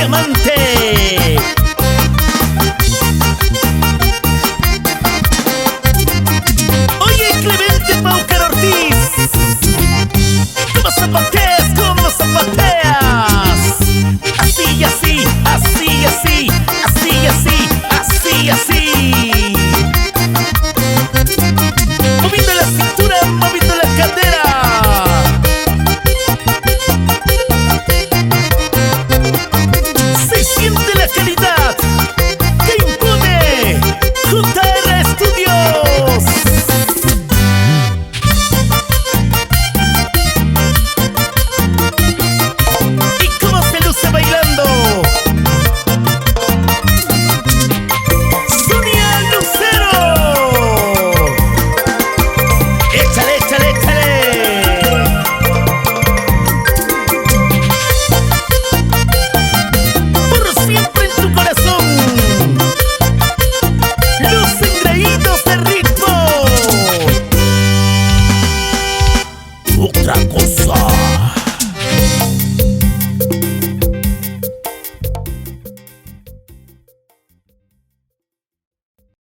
Diamante. Oye, Clemente Paucar Ortiz, ¿cómo zapateas? ¿Cómo zapateas? Así y así, así y así, así y así, así y así. Moviendo la cintura, moviendo la cadera. Se siente la calidad que impone JR Studios. ¿Y cómo se luce bailando? Sonia Lucero. Échale, échale, échale. Por siempre en tu corazón. Los engreídos de ritmo. Otra cosa.